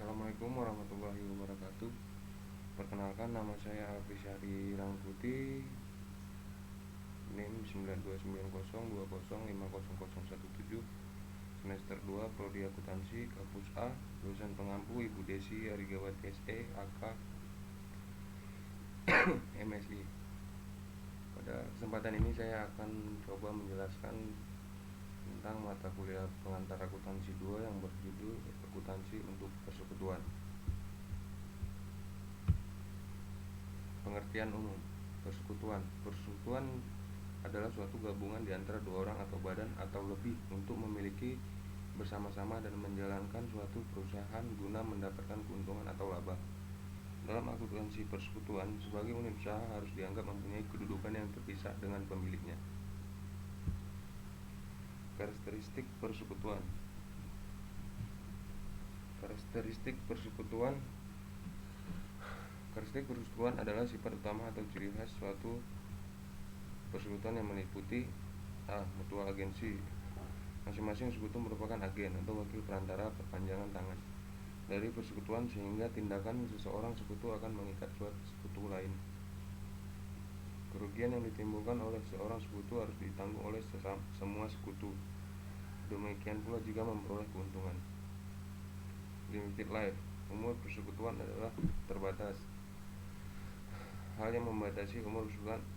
Assalamualaikum warahmatullahi wabarakatuh. Perkenalkan, nama saya Alfi Syahri Rangkuti, NIM 929020500017, semester 2, Prodi Akuntansi, Kampus A, dosen pengampu Ibu Desi Arigawati SE, AK, MSI. Pada kesempatan ini saya akan coba menjelaskan tentang mata kuliah pengantar akuntansi 2 yang berjudul Akuntansi untuk Persekutuan. Pengertian umum. Persekutuan adalah suatu gabungan di antara dua orang atau badan atau lebih untuk memiliki bersama-sama dan menjalankan suatu perusahaan guna mendapatkan keuntungan atau laba. Dalam akuntansi persekutuan, sebagai unit usaha harus dianggap mempunyai kedudukan yang terpisah dengan pemiliknya. Karakteristik persekutuan. Karakteristik persekutuan adalah sifat utama atau ciri khas suatu persekutuan yang meliputi A. Mutual agensi. Masing-masing sekutu merupakan agen atau wakil perantara perpanjangan tangan dari persekutuan, sehingga tindakan seseorang sekutu akan mengikat suatu sekutu lain. Kerugian yang ditimbulkan oleh seorang sekutu harus ditanggung oleh semua sekutu. Demikian pula jika memperoleh keuntungan. Limited life. Umur persekutuan adalah terbatas. Hal yang membatasi umur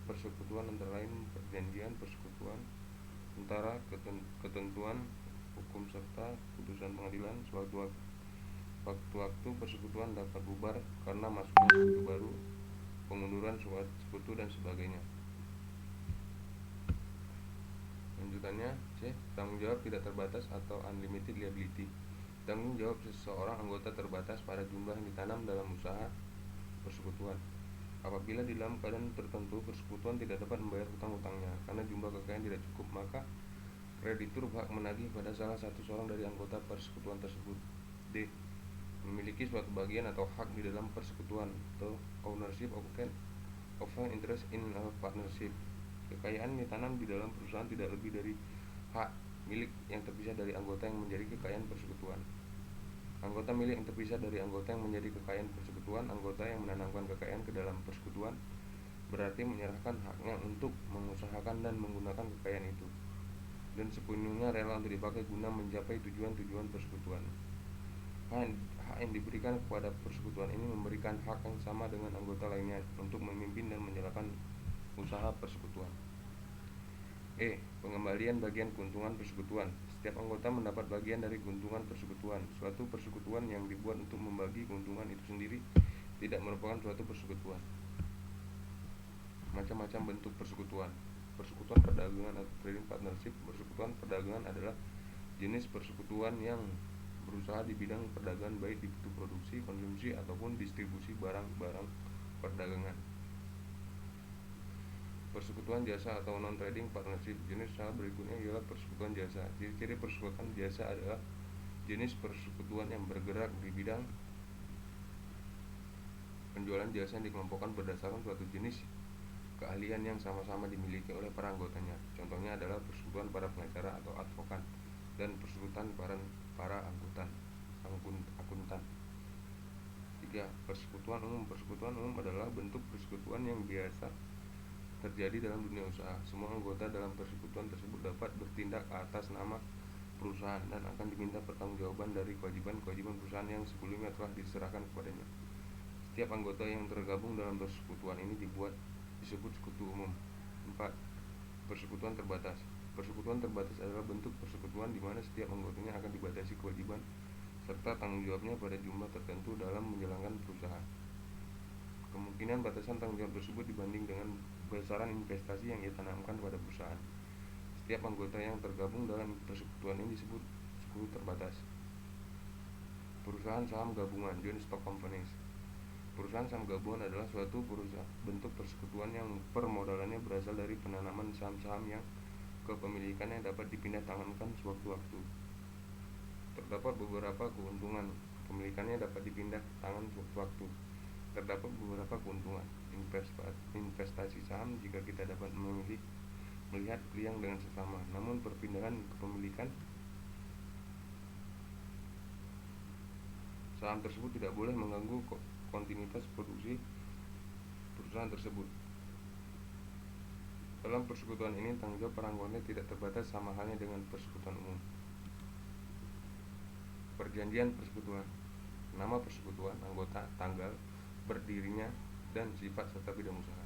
persekutuan antara lain perjanjian persekutuan, antara ketentuan hukum serta putusan pengadilan. Waktu-waktu persekutuan dapat bubar karena masuknya sekutu baru, pengunduran suatu sekutu, dan sebagainya. Lanjutannya C. Tanggung jawab tidak terbatas atau unlimited liability. Tanggung jawab seseorang anggota terbatas pada jumlah yang ditanam dalam usaha persekutuan. Apabila di dalam keadaan tertentu persekutuan tidak dapat membayar hutang-hutangnya karena jumlah kekayaan tidak cukup, maka kreditur berhak menagih pada salah satu seorang dari anggota persekutuan tersebut. D. Memiliki suatu bagian atau hak di dalam persekutuan atau ownership of an interest in a partnership. Kekayaan ditanam di dalam perusahaan tidak lebih dari hak milik yang terpisah dari anggota yang menjadi kekayaan persekutuan. Anggota milik yang terpisah dari anggota yang menjadi kekayaan persekutuan. Anggota yang menanamkan kekayaan ke dalam persekutuan berarti menyerahkan haknya untuk mengusahakan dan menggunakan kekayaan itu, dan sepenuhnya rela untuk dipakai guna mencapai tujuan-tujuan persekutuan. Hak yang diberikan kepada persekutuan ini memberikan hak yang sama dengan anggota lainnya untuk memimpin dan menjalankan usaha persekutuan. E. Pengembalian bagian keuntungan persekutuan. Setiap anggota mendapat bagian dari keuntungan persekutuan. Suatu persekutuan yang dibuat untuk membagi keuntungan itu sendiri tidak merupakan suatu persekutuan. Macam-macam bentuk persekutuan. Persekutuan perdagangan atau trading partnership. Persekutuan perdagangan adalah jenis persekutuan yang berusaha di bidang perdagangan, baik di produksi, konsumsi, ataupun distribusi barang-barang perdagangan. Persekutuan jasa atau non-trading partnership. Jenis usaha berikutnya ialah persekutuan jasa. Ciri-ciri persekutuan jasa adalah jenis persekutuan yang bergerak di bidang penjualan jasa yang dikelompokkan berdasarkan suatu jenis keahlian yang sama-sama dimiliki oleh para anggotanya. Contohnya adalah persekutuan para pengacara atau advokat dan persekutuan para akuntan. 3. Persekutuan umum. Persekutuan umum adalah bentuk persekutuan yang biasa terjadi dalam dunia usaha. Semua anggota dalam persekutuan tersebut dapat bertindak atas nama perusahaan dan akan diminta pertanggungjawaban dari kewajiban-kewajiban perusahaan yang sebelumnya telah diserahkan kepadanya. Setiap anggota yang tergabung dalam persekutuan ini disebut sekutu umum. 4. Persekutuan terbatas. Persekutuan terbatas adalah bentuk persekutuan di mana setiap anggotanya akan dibatasi kewajiban serta tanggung jawabnya pada jumlah tertentu dalam menjalankan perusahaan. Kemungkinan batasan tanggung jawab tersebut dibanding dengan besaran investasi yang ia tanamkan pada perusahaan. Setiap anggota yang tergabung dalam persekutuan ini disebut sekutu terbatas. Perusahaan saham gabungan, joint stock companies. Perusahaan saham gabungan adalah suatu bentuk persekutuan yang permodalannya berasal dari penanaman saham-saham yang kepemilikannya dapat dipindah tangankan sewaktu-waktu. Terdapat beberapa keuntungan kepemilikannya dapat dipindah tangan sewaktu-waktu. Terdapat beberapa keuntungan investasi saham jika kita dapat melihat liang dengan sesama. Namun perpindahan kepemilikan Saham tersebut tidak boleh mengganggu kontinuitas produksi perusahaan tersebut. Dalam persekutuan ini, tanggung jawab para anggota tidak terbatas, sama halnya dengan persekutuan umum. Perjanjian persekutuan: nama persekutuan, anggota, tanggal berdirinya, dan sifat serta bidang usaha.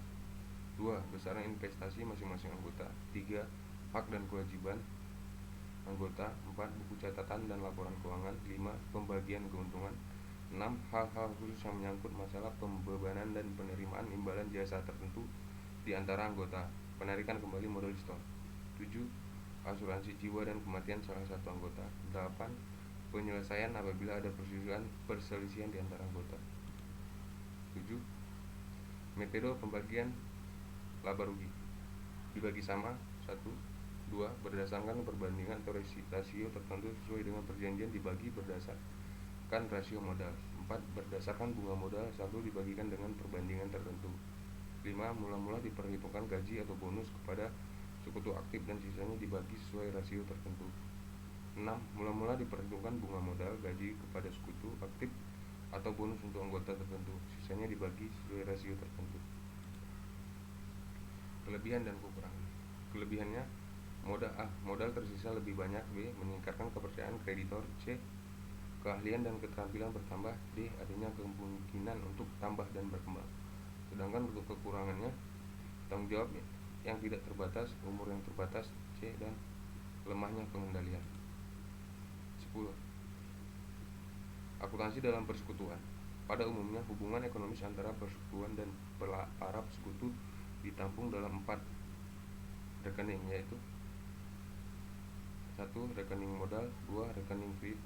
2. Besaran investasi masing-masing anggota. 3. Hak dan kewajiban anggota. 4. Buku catatan dan laporan keuangan. 5. Pembagian keuntungan. 6. Hal-hal khusus yang menyangkut masalah pembebanan dan penerimaan imbalan jasa tertentu di antara anggota. Penarikan kembali modal store. 7. Asuransi jiwa dan kematian salah satu anggota. 8. Penyelesaian apabila ada perselisihan di antara anggota. 7. Metode pembagian laba rugi dibagi sama. 1. 2. Berdasarkan perbandingan atau rasio tertentu sesuai dengan perjanjian, dibagi berdasarkan rasio modal. 4. Berdasarkan bunga modal, 1 dibagikan dengan perbandingan tertentu. 5. Mula-mula diperhitungkan gaji atau bonus kepada sekutu aktif dan sisanya dibagi sesuai rasio tertentu. 6. Mula-mula diperhitungkan bunga modal, gaji kepada sekutu aktif atau bonus untuk anggota tertentu, sisanya dibagi sesuai rasio tertentu. Kelebihan dan kekurangan. Kelebihannya: modal tersisa lebih banyak. B. Meningkatkan kepercayaan kreditor. C. Keahlian dan keterampilan bertambah. D. Adanya kemungkinan untuk tambah dan berkembang. Sedangkan untuk kekurangannya: tanggung jawab yang tidak terbatas, umur yang terbatas. C. Dan lemahnya pengendalian. 10. Akuntansi dalam persekutuan. Pada umumnya, hubungan ekonomis antara persekutuan dan para sekutu ditampung dalam 4 rekening, yaitu: 1. Rekening modal. 2. Rekening kredit.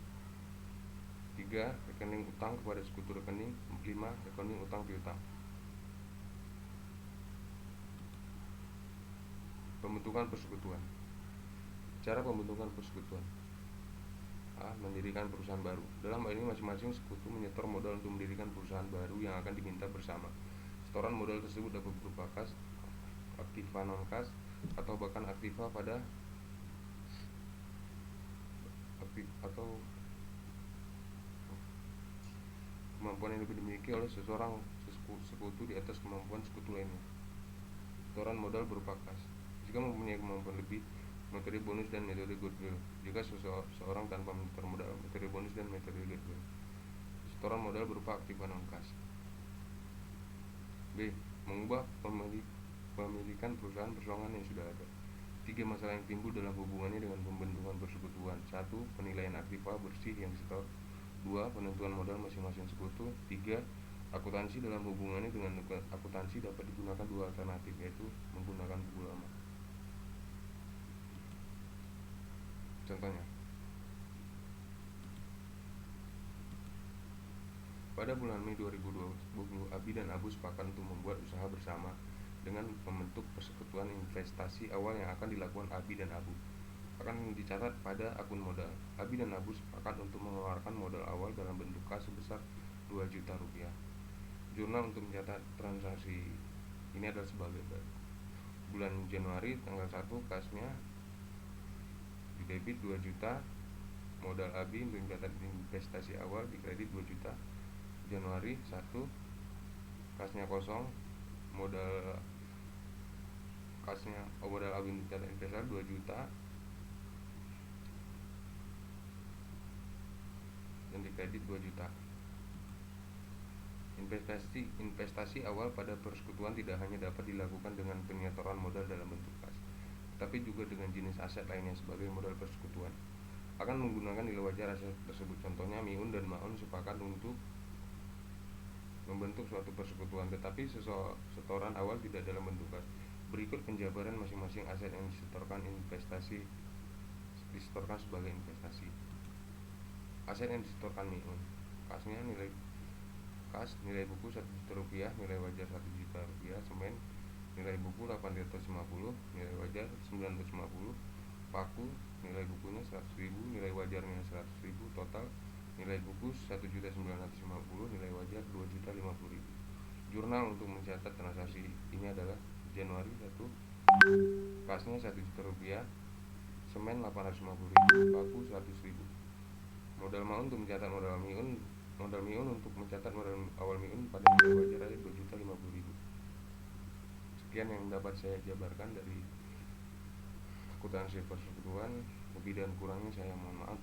3. Rekening utang kepada sekutu rekening. 5. Rekening utang piutang. Pembentukan persekutuan. Cara pembentukan persekutuan: A. Mendirikan perusahaan baru. Dalam hal ini, masing-masing sekutu menyetor modal untuk mendirikan perusahaan baru yang akan diminta bersama. Setoran modal tersebut dapat berupa kas, aktiva non-kas, atau bahkan aktiva pada atau kemampuan yang lebih dimiliki oleh seseorang sekutu di atas kemampuan sekutu lainnya. Setoran modal berupa kas. Jika mempunyai kemampuan lebih, metode bonus dan metode goodwill. Jika seseorang tanpa menyetor modal, metode bonus dan metode goodwill. Setoran modal berupa aktiva non-kas. B. Mengubah pemilikan perusahaan persorangan yang sudah ada. 3 masalah yang timbul dalam hubungannya dengan pembentukan persekutuan. 1. Penilaian aktiva bersih yang disetor. 2. Penentuan modal masing-masing sekutu. 3. Akuntansi dalam hubungannya dengan akuntansi dapat digunakan 2 alternatif, yaitu menggunakan buku lama. Contohnya: pada bulan Mei 2020, Abi dan Abu sepakat untuk membuat usaha bersama dengan membentuk persekutuan investasi awal yang akan dilakukan Abi dan Abu. Akan dicatat pada akun modal. Abi dan Abu sepakat untuk mengeluarkan modal awal dalam bentuk kas sebesar 2 juta rupiah. Jurnal untuk mencatat transaksi ini adalah sebagai berikut. Bulan Januari tanggal 1, kasnya didebit 2 juta. Modal Abi untuk mencatat investasi awal dikredit 2 juta. Januari 1, kasnya kosong. Modal Abi untuk mencatat investasi 2 juta dan dikredit 2 juta. Investasi awal pada persekutuan tidak hanya dapat dilakukan dengan penyetoran modal dalam bentuk kas, tetapi juga dengan jenis aset lainnya sebagai modal persekutuan. Akan menggunakan nilai wajar aset tersebut. Contohnya, Miun dan Maun sepakat untuk membentuk suatu persekutuan, tetapi setoran awal tidak dalam bentuk kas. Berikut penjabaran masing-masing aset yang disetorkan sebagai investasi. Aset yang disetorkan Miun: kasnya nilai buku 1 juta rupiah, nilai wajar 1 juta rupiah. Semen nilai buku 850, nilai wajar 950. Paku nilai bukunya 100.000, nilai wajarnya 100.000. Total nilai buku 1.950, nilai wajar 2.050.000. Jurnal untuk mencatat transaksi ini adalah: Januari 1, kasnya 1 juta rupiah, semen 850.000, paku 100.000. Modal Maun untuk mencatat modal Miun Modal Miun untuk mencatat modal awal Miun pada modal wajar ada 2.050.000. Sekian yang dapat saya jabarkan dari akuntansi persekutuan. Lebih dan kurangnya saya mohon maaf.